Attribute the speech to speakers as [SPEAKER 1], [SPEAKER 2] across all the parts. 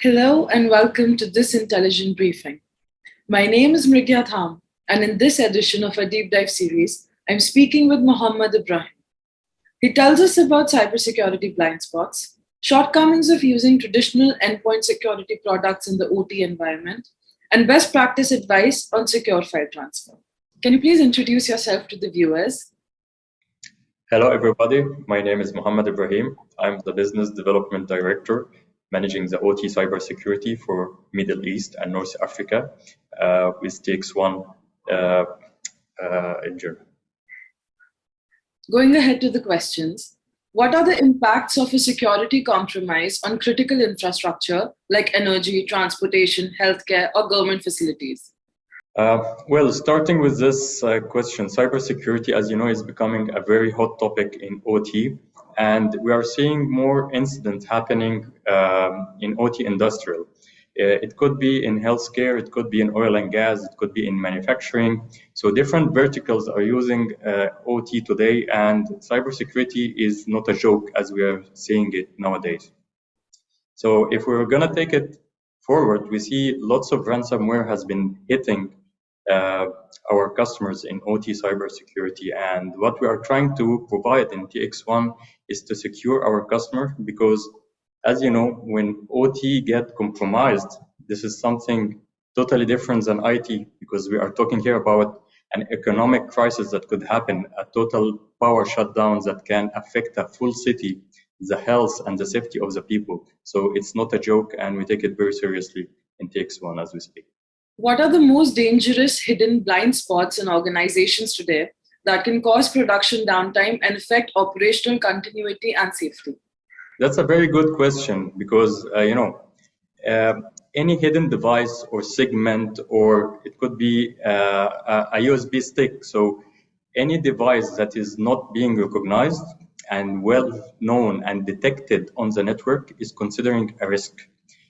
[SPEAKER 1] Hello and welcome to this intelligent briefing. My name is Mrigaya Dham, and in this edition of our deep dive series, I'm speaking with Mohamed Ibrahim. He tells us about cybersecurity blind spots, shortcomings of using traditional endpoint security products in the OT environment, and best practice advice on secure file transfer. Can you please introduce yourself to the viewers?
[SPEAKER 2] Hello, everybody. My name is Mohamed Ibrahim. I'm the Business Development Director managing the OT cybersecurity for Middle East and North Africa with TXOne in Germany.
[SPEAKER 1] Going ahead to the questions, what are the impacts of a security compromise on critical infrastructure like energy, transportation, healthcare, or government facilities?
[SPEAKER 2] Well, starting with this question, cybersecurity, as you know, is becoming a very hot topic in OT, and we are seeing more incidents happening in OT industrial. It could be in healthcare, it could be in oil and gas, it could be in manufacturing. So different verticals are using OT today, and cybersecurity is not a joke as we are seeing it nowadays. So if we're gonna take it forward, we see lots of ransomware has been hitting our customers in OT cybersecurity, and what we are trying to provide in TXOne is to secure our customer, because as you know, when OT get compromised, this is something totally different than IT, because we are talking here about an economic crisis that could happen, a total power shutdown that can affect a full city, the health and the safety of the people. So it's not a joke, and we take it very seriously in TXOne as we speak.
[SPEAKER 1] What are the most dangerous hidden blind spots in organizations today that can cause production downtime and affect operational continuity and safety?
[SPEAKER 2] That's a very good question, because any hidden device or segment, or it could be a USB stick. So any device that is not being recognized and well known and detected on the network is considering a risk.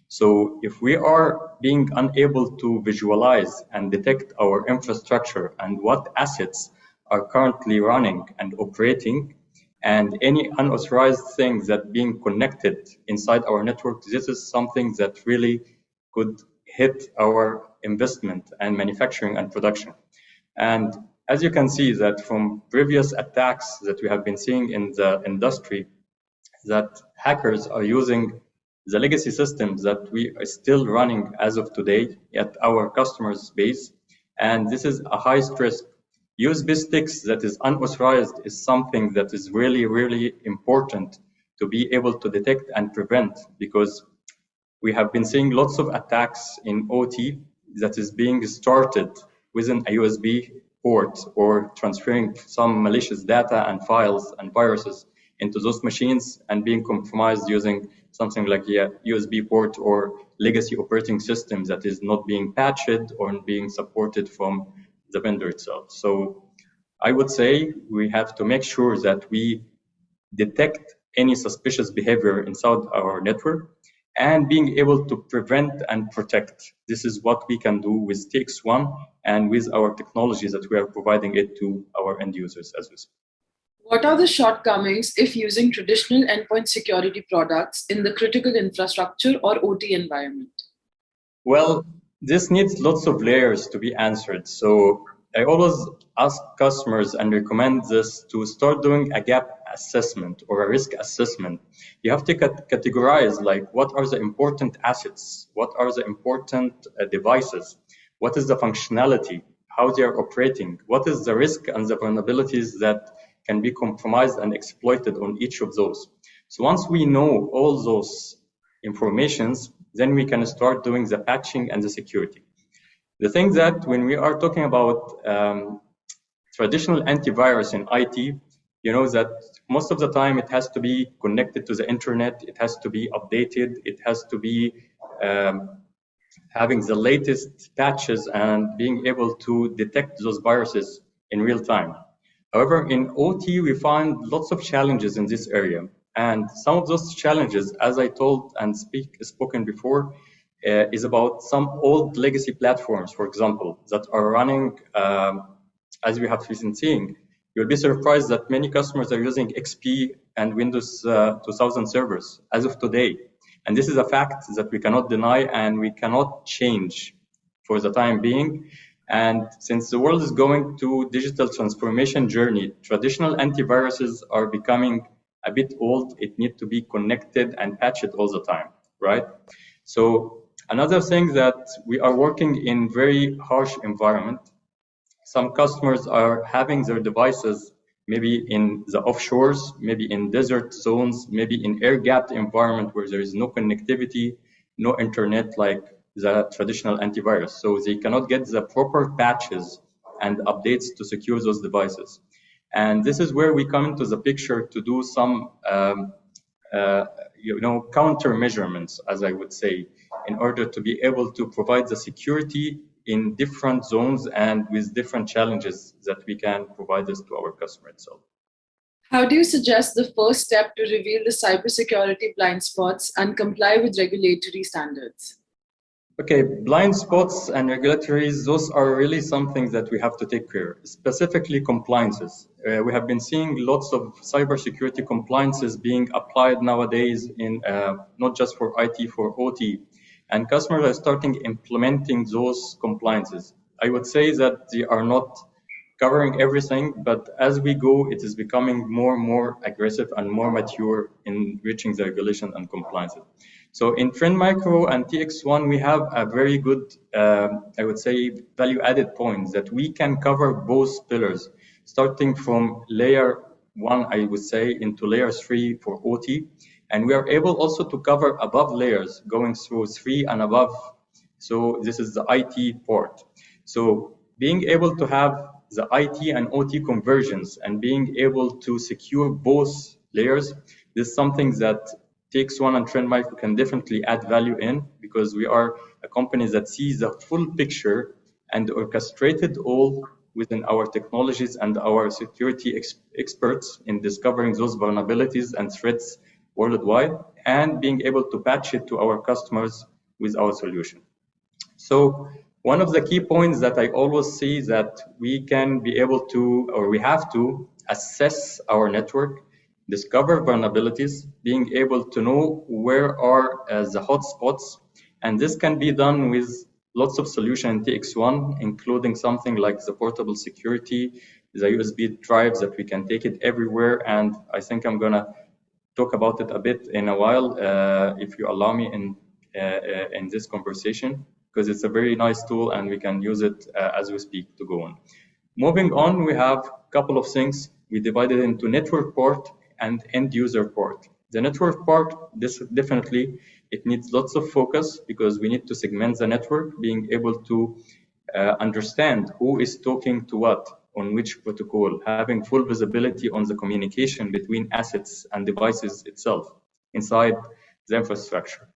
[SPEAKER 2] So if we are being unable to visualize and detect our infrastructure and what assets are currently running and operating, and any unauthorized things that being connected inside our network, this is something that really could hit our investment and manufacturing and production. And as you can see that from previous attacks that we have been seeing in the industry, that hackers are using the legacy systems that we are still running as of today at our customers' base. And this is a high stress. USB sticks that is unauthorized is something that is really, really important to be able to detect and prevent, because we have been seeing lots of attacks in OT that is being started within a USB port, or transferring some malicious data and files and viruses into those machines and being compromised using something like a USB port or legacy operating system that is not being patched or being supported from the vendor itself. So I would say we have to make sure that we detect any suspicious behavior inside our network and being able to prevent and protect. This is what we can do with TXOne and with our technologies that we are providing it to our end users as we speak.
[SPEAKER 1] What are the shortcomings if using traditional endpoint security products in the critical infrastructure or OT environment?
[SPEAKER 2] Well, this needs lots of layers to be answered. So I always ask customers and recommend this to start doing a gap assessment or a risk assessment. You have to categorize, like, what are the important assets? What are the important devices? What is the functionality? How they are operating? What is the risk and the vulnerabilities that can be compromised and exploited on each of those? So once we know all those informations, then we can start doing the patching and the security. The thing that when we are talking about traditional antivirus in IT, you know that most of the time it has to be connected to the internet, it has to be updated, it has to be having the latest patches and being able to detect those viruses in real time. However, in OT, we find lots of challenges in this area. And some of those challenges, as I told and spoken before, is about some old legacy platforms, for example, that are running, as we have been seeing. You'll be surprised that many customers are using XP and Windows 2000 servers as of today. And this is a fact that we cannot deny and we cannot change for the time being. And since the world is going to digital transformation journey, traditional antiviruses are becoming a bit old. It needs to be connected and patched all the time, right? So another thing that we are working in very harsh environment. Some customers are having their devices maybe in the offshores, maybe in desert zones, maybe in air-gapped environment where there is no connectivity, no internet like the traditional antivirus. So they cannot get the proper patches and updates to secure those devices. And this is where we come into the picture to do some counter measurements, as I would say, in order to be able to provide the security in different zones and with different challenges that we can provide this to our customer itself.
[SPEAKER 1] How do you suggest the first step to reveal the cybersecurity blind spots and comply with regulatory standards?
[SPEAKER 2] Okay, blind spots and regulatories, those are really something that we have to take care of, specifically compliances. We have been seeing lots of cybersecurity compliances being applied nowadays in not just for IT, for OT, and customers are starting implementing those compliances. I would say that they are not covering everything, but as we go, it is becoming more and more aggressive and more mature in reaching the regulation and compliances. So in Trend Micro and TXOne, we have a very good, I would say, value-added points that we can cover both pillars, starting from layer 1, I would say, into layer 3 for OT. And we are able also to cover above layers, going through 3 and above. So this is the IT port. So being able to have the IT and OT conversions and being able to secure both layers, this is something that TXOne and Trend Micro can definitely add value in, because we are a company that sees the full picture and orchestrated all within our technologies and our security experts in discovering those vulnerabilities and threats worldwide and being able to patch it to our customers with our solution. So one of the key points that I always see that we can be able to, or we have to assess our network, discover vulnerabilities, being able to know where are the hotspots. And this can be done with lots of solutions in TXOne, including something like the portable security, the USB drives that we can take it everywhere. And I think I'm going to talk about it a bit in a while, if you allow me in this conversation, because it's a very nice tool and we can use it as we speak to go on. Moving on, we have a couple of things. We divided into network port and end user port. The network port, this definitely, it needs lots of focus because we need to segment the network, being able to understand who is talking to what on which protocol, having full visibility on the communication between assets and devices itself inside the infrastructure.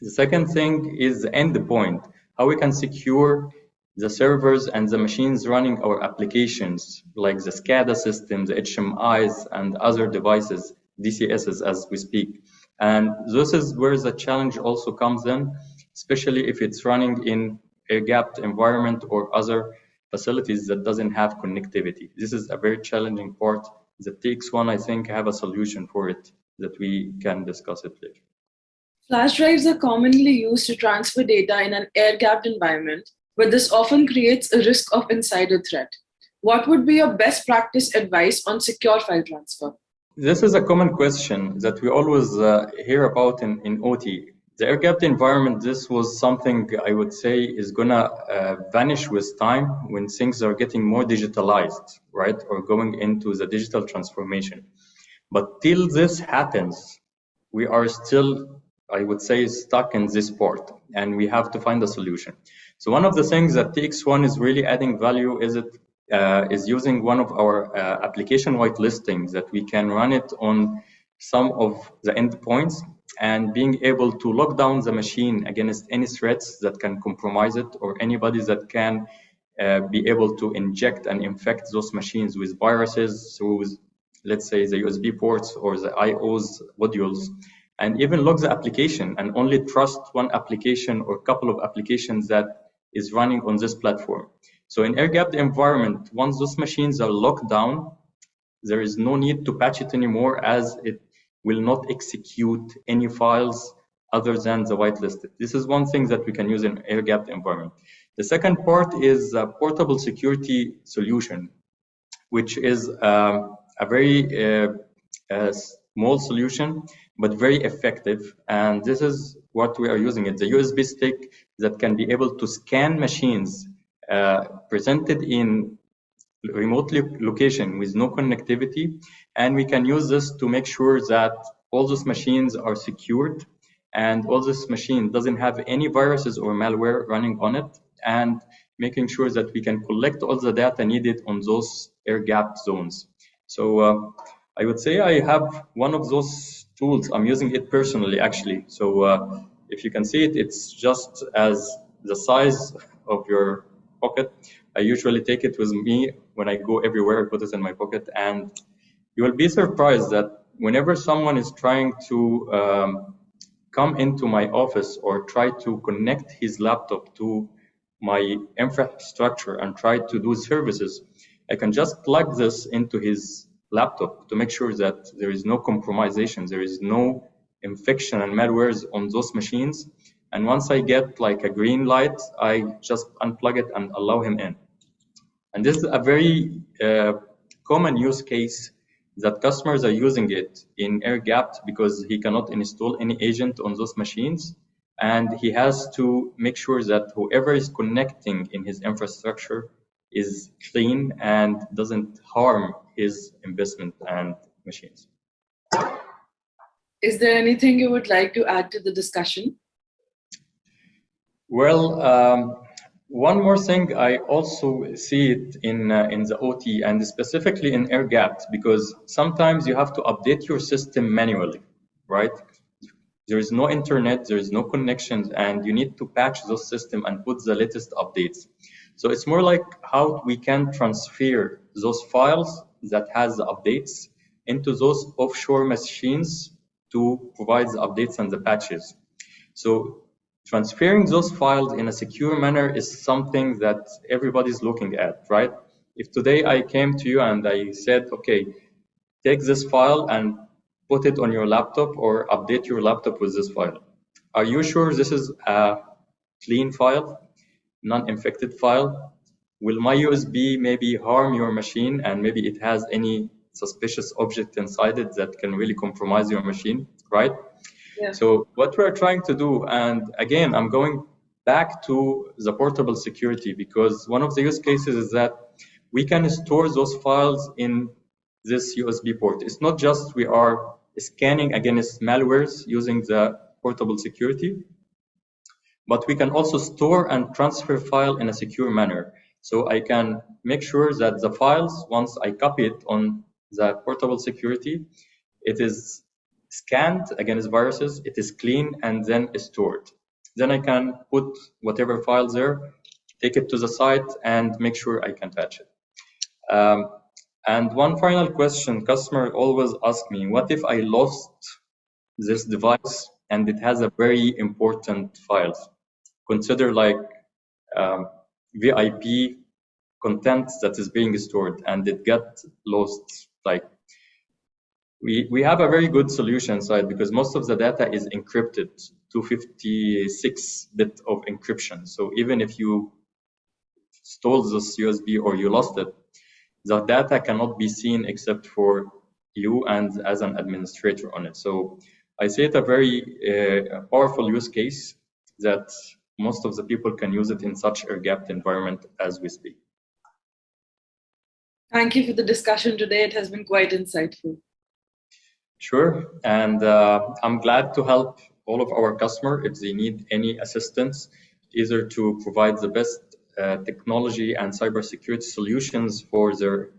[SPEAKER 2] The second thing is the endpoint, how we can secure the servers and the machines running our applications, like the SCADA system, the HMIs, and other devices, DCSs as we speak. And this is where the challenge also comes in, especially if it's running in air-gapped environment or other facilities that doesn't have connectivity. This is a very challenging part. The TXOne, I think, have a solution for it that we can discuss it later.
[SPEAKER 1] Flash drives are commonly used to transfer data in an air-gapped environment, but this often creates a risk of insider threat. What would be your best practice advice on secure file transfer?
[SPEAKER 2] This is a common question that we always hear about in OT. The air-gapped environment, this was something I would say is gonna vanish with time when things are getting more digitalized, right? Or going into the digital transformation. But till this happens, we are still, I would say, stuck in this port, and we have to find a solution. So one of the things that TXOne is really adding value is using one of our application whitelistings that we can run it on some of the endpoints and being able to lock down the machine against any threats that can compromise it or anybody that can be able to inject and infect those machines with viruses through, let's say, the USB ports or the IOs modules, and even lock the application and only trust one application or couple of applications that is running on this platform. So in air-gapped environment, once those machines are locked down, there is no need to patch it anymore, as it will not execute any files other than the whitelisted. This is one thing that we can use in air-gapped environment. The second part is a portable security solution, which is a very small solution, but very effective. And this is what we are using. It's a USB stick that can be able to scan machines presented in remote location with no connectivity. And we can use this to make sure that all those machines are secured and all this machine doesn't have any viruses or malware running on it, and making sure that we can collect all the data needed on those air-gapped zones. So I would say I have one of those tools. I'm using it personally, actually. So if you can see it, it's just as the size of your pocket. I usually take it with me when I go everywhere. I put it in my pocket, and you will be surprised that whenever someone is trying to come into my office or try to connect his laptop to my infrastructure and try to do services, I can just plug this into his laptop to make sure that there is no compromisation, there is no infection and malwares on those machines. And once I get like a green light, I just unplug it and allow him in. And this is a very common use case that customers are using it in air-gapped because he cannot install any agent on those machines. And he has to make sure that whoever is connecting in his infrastructure is clean and doesn't harm his investment and machines.
[SPEAKER 1] Is there anything you would like to add to the discussion?
[SPEAKER 2] Well, one more thing, I also see it in the OT and specifically in air-gapped, because sometimes you have to update your system manually, right? There is no internet, there is no connections, and you need to patch those systems and put the latest updates. So it's more like how we can transfer those files that has the updates into those offshore machines to provide the updates and the patches. So transferring those files in a secure manner is something that everybody's looking at, right? If today I came to you and I said, okay, take this file and put it on your laptop or update your laptop with this file. Are you sure this is a clean file, non-infected file? Will my USB maybe harm your machine and maybe it has any suspicious object inside it that can really compromise your machine, right? Yeah. So what we're trying to do, and again, I'm going back to the portable security, because one of the use cases is that we can store those files in this USB port. It's not just we are scanning against malwares using the portable security, but we can also store and transfer file in a secure manner. So I can make sure that the files, once I copy it on the portable security, it is scanned against viruses, it is clean, and then stored. Then I can put whatever files there, take it to the site, and make sure I can patch it. And one final question, customer always ask me, what if I lost this device and it has a very important files? Consider like VIP content that is being stored and it got lost. Like we have a very good solution side because most of the data is encrypted, 256-bit of encryption. So even if you stole this USB or you lost it, the data cannot be seen except for you and as an administrator on it. So I see it a very powerful use case that most of the people can use it in such air-gapped environment as we speak.
[SPEAKER 1] Thank you for the discussion today. It has been quite insightful.
[SPEAKER 2] Sure, and I'm glad to help all of our customers if they need any assistance, either to provide the best technology and cybersecurity solutions for their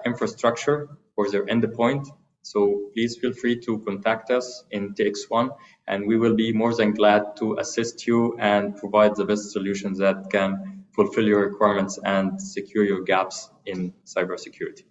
[SPEAKER 2] infrastructure, for their endpoint. So please feel free to contact us in TXOne, and we will be more than glad to assist you and provide the best solutions that can fulfill your requirements and secure your gaps in cybersecurity.